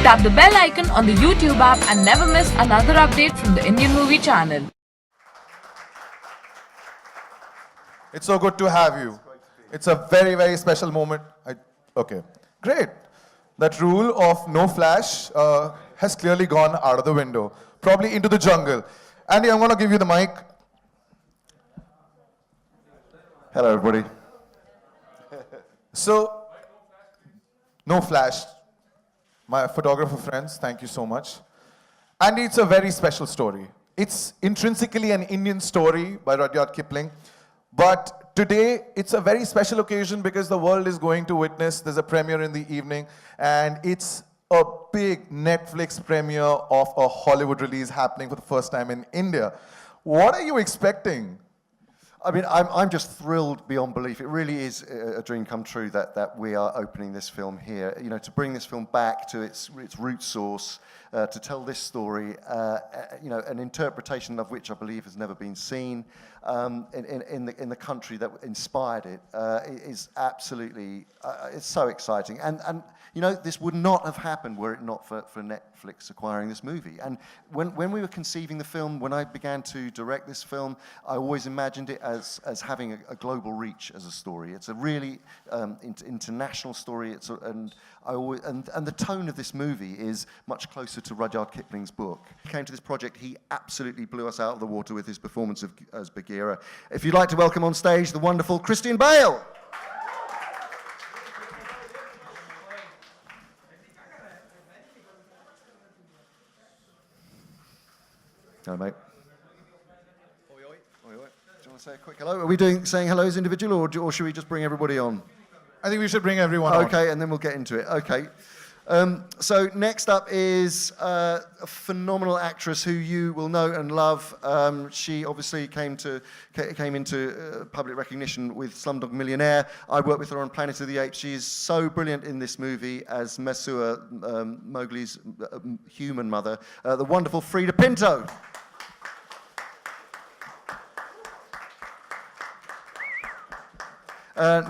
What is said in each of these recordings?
Tap the bell icon on the YouTube app and never miss another update from the Indian Movie Channel. It's so good to have you. It's a very, very special moment. Okay, great. That rule of no flash has clearly gone out of the window, probably into the jungle. Andy, I'm going to give you the mic. Hello, everybody. So, no flash. My photographer friends, thank you so much. Andy, it's a very special story. It's intrinsically an Indian story by Rudyard Kipling. But today, it's a very special occasion because the world is going to witness, there's a premiere in the evening, and it's a big Netflix premiere of a Hollywood release happening for the first time in India. What are you expecting? I mean, I'm just thrilled beyond belief. It really is a dream come true that we are opening this film here. You know, to bring this film back to its root source, to tell this story, you know, an interpretation of which I believe has never been seen in the country that inspired it, is absolutely, it's so exciting. And you know, this would not have happened were it not for Netflix acquiring this movie. And when we were conceiving the film, when I began to direct this film, I always imagined it as having a global reach as a story. It's a really international story. And the tone of this movie is much closer to Rudyard Kipling's book. He came to this project, he absolutely blew us out of the water with his performance as Bagheera. If you'd like to welcome on stage the wonderful Christian Bale. Hello, mate. Oi, oi. Oi, oi. Do you want to say a quick hello? Are we saying hello as individual, or should we just bring everybody on? I think we should bring everyone on. Okay, and then we'll get into it. Okay. So next up is a phenomenal actress who you will know and love. She obviously came into public recognition with Slumdog Millionaire. I worked with her on Planet of the Apes. She is so brilliant in this movie as Mesua, Mowgli's human mother, the wonderful Frida Pinto.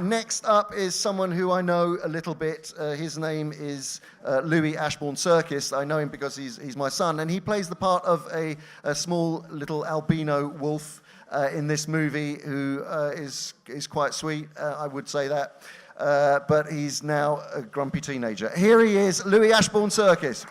Next up is someone who I know a little bit. His name is Louis Ashbourne Serkis. I know him because he's my son, and he plays the part of a small little albino wolf in this movie who is quite sweet, I would say that. But he's now a grumpy teenager. Here he is, Louis Ashbourne Serkis.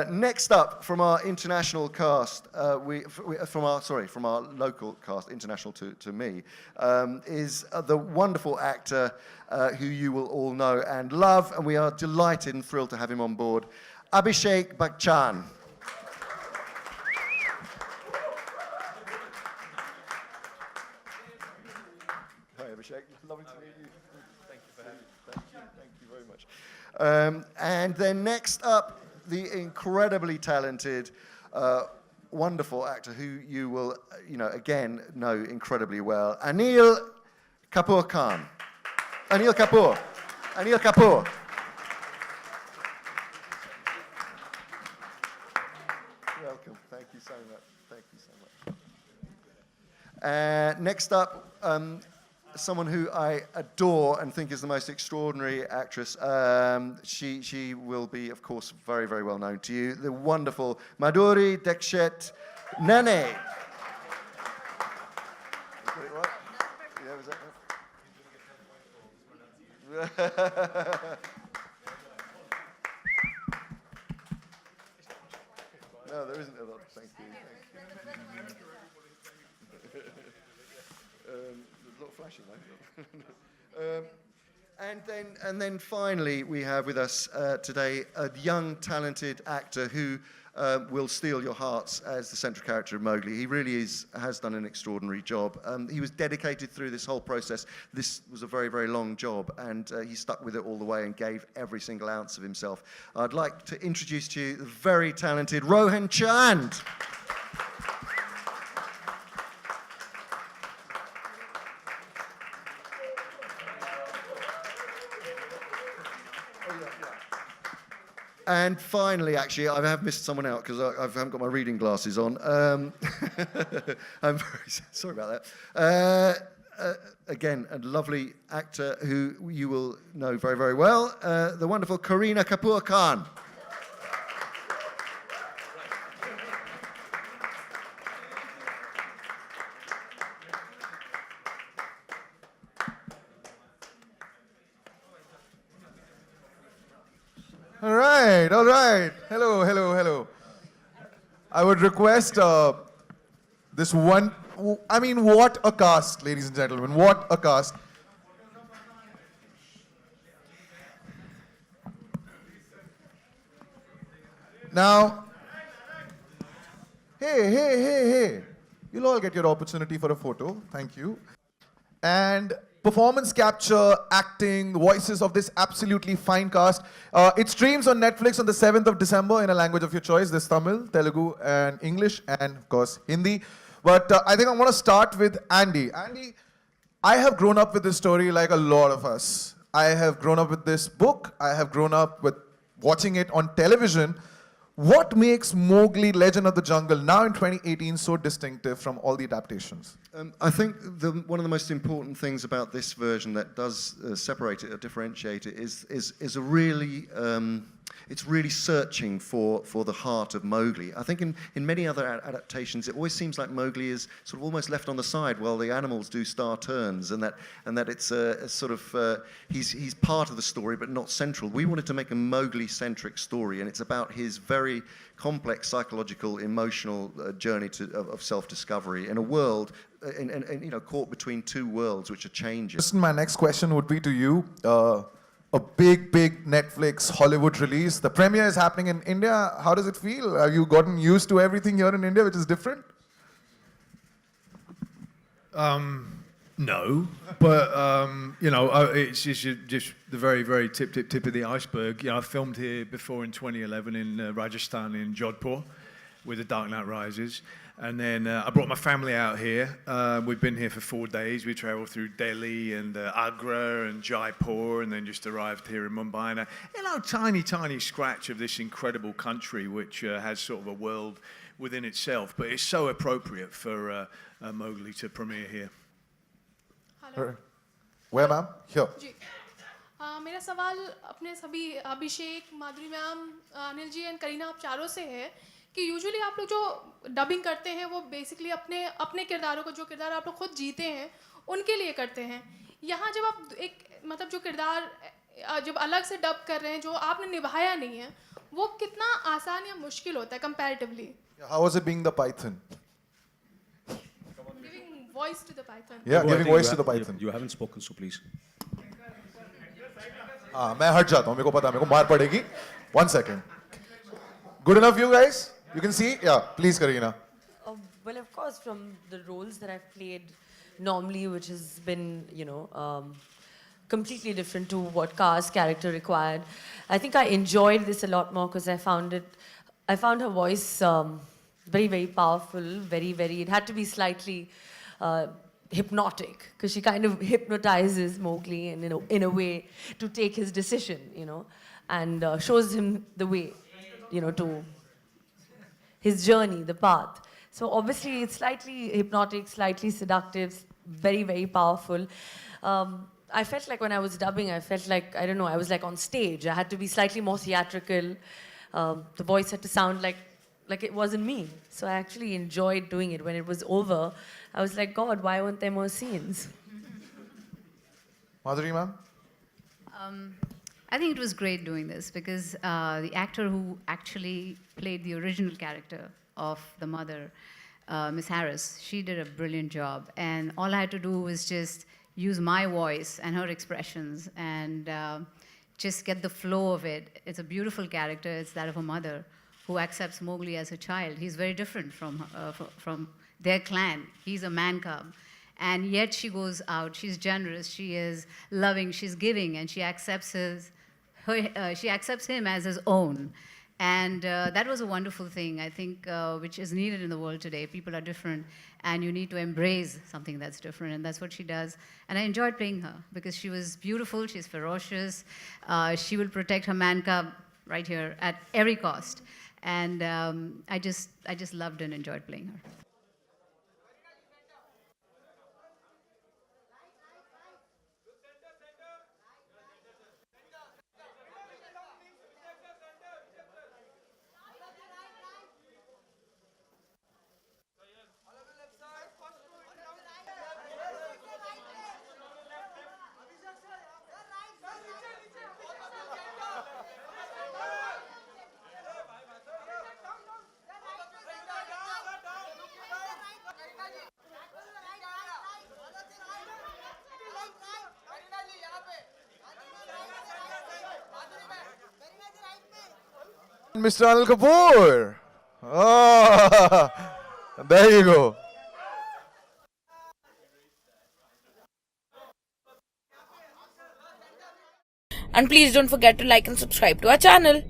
Next up, from our international cast, from our local cast, international to me, is the wonderful actor who you will all know and love, and we are delighted and thrilled to have him on board, Abhishek Bachchan. Hi, Abhishek. Lovely to meet you. Thank you for having me. Thank you very much. And then next up, the incredibly talented, wonderful actor who you will, you know, again, know incredibly well, Anil Kapoor Khan. Anil Kapoor. Anil Kapoor. Welcome. Thank you so much. Thank you so much. Next up, someone who I adore and think is the most extraordinary actress. She will be, of course, very, very well known to you. The wonderful Madhuri Dixit Nene. Got it right? Yeah, was that No, there isn't a lot. Thank you. A lot of flashing though. And then finally, we have with us today a young, talented actor who will steal your hearts as the central character of Mowgli. He really has done an extraordinary job. He was dedicated through this whole process. This was a very, very long job, and he stuck with it all the way and gave every single ounce of himself. I'd like to introduce to you the very talented Rohan Chand. And finally, actually, I have missed someone out because I haven't got my reading glasses on. I'm very sorry about that. Again, a lovely actor who you will know very, very well, the wonderful Kareena Kapoor Khan. All right, all right. Hello, hello, hello. I would request this one. I mean, what a cast, ladies and gentlemen. What a cast. Now, hey. You'll all get your opportunity for a photo. Thank you. And performance capture, acting, the voices of this absolutely fine cast. It streams on Netflix on the 7th of December in a language of your choice. There's Tamil, Telugu, and English, and of course, Hindi. But I think I want to start with Andy. Andy, I have grown up with this story like a lot of us. I have grown up with this book. I have grown up with watching it on television. What makes Mowgli Legend of the Jungle now in 2018 so distinctive from all the adaptations? I think one of the most important things about this version that does separate it or differentiate it is a really it's really searching for the heart of Mowgli. I think in many other adaptations, it always seems like Mowgli is sort of almost left on the side while the animals do star turns, and that it's a sort of he's part of the story but not central. We wanted to make a Mowgli-centric story, and it's about his very complex psychological, emotional journey of self-discovery in a world, you know, caught between two worlds which are changing. Listen, my next question would be to you. A big Netflix Hollywood release. The premiere is happening in India. How does it feel? Have you gotten used to everything here in India, which is different? No, but you know, it's just the very tip of the iceberg. You know, I filmed here before in 2011 in Rajasthan, in Jodhpur, with The Dark Knight Rises. And then I brought my family out here. We've been here for 4 days. We traveled through Delhi and Agra and Jaipur, and then just arrived here in Mumbai. And you know, tiny scratch of this incredible country, which has sort of a world within itself. But it's so appropriate for Mowgli to premiere here. Hello. Where, ma'am? Here. जी मेरा सवाल अपने सभी Abhishek, Madhuri ma'am, Anil ji and Kareena, आप चारों से है कि usually आप लोग जो डबिंग करते हैं वो बेसिकली अपने किरदारों को, जो किरदार आप लोग खुद जीते हैं उनके लिए करते हैं. यहाँ जब आप एक मतलब जो किरदार जब अलग से डब कर रहे हैं जो आपने निभाया नहीं है, वो कितना आसान या मुश्किल होता है comparatively? How was it being the Python? Giving voice to the Python. Yeah, giving voice to the Python. You haven't spoken, so please. हाँ, मैं हट जाता हूँ. मेरे को पता है, मेरे को मार पड़ेगी. 1 second. Good enough, you guys? You can see? Yeah, please, Kareena. Well, of course, from the roles that I've played normally, which has been, you know, completely different to what Ka's character required. I think I enjoyed this a lot more because I found her voice very powerful, very, it had to be slightly hypnotic, because she kind of hypnotizes Mowgli and, you know, in a way to take his decision, you know, and shows him the way, you know, to his journey, the path. So obviously it's slightly hypnotic, slightly seductive, very powerful. I felt like when I was dubbing, I felt like, I don't know, I was like on stage. I had to be slightly more theatrical. The voice had to sound like it wasn't me. So I actually enjoyed doing it. When it was over, I was like, God, why weren't there more scenes? Madhuri, ma'am? I think it was great doing this because the actor who actually played the original character of the mother, Miss Harris, she did a brilliant job. And all I had to do was just use my voice and her expressions and just get the flow of it. It's a beautiful character. It's that of a mother who accepts Mowgli as a child. He's very different from their clan. He's a man cub. And yet she goes out, she's generous, she is loving, she's giving, and she accepts him as his own. And that was a wonderful thing, I think, which is needed in the world today. People are different, and you need to embrace something that's different, and that's what she does. And I enjoyed playing her, because she was beautiful, she's ferocious, she will protect her man cub right here at every cost. And I just loved and enjoyed playing her. Mr. Anil Kapoor. Oh, there you go. And please don't forget to like and subscribe to our channel.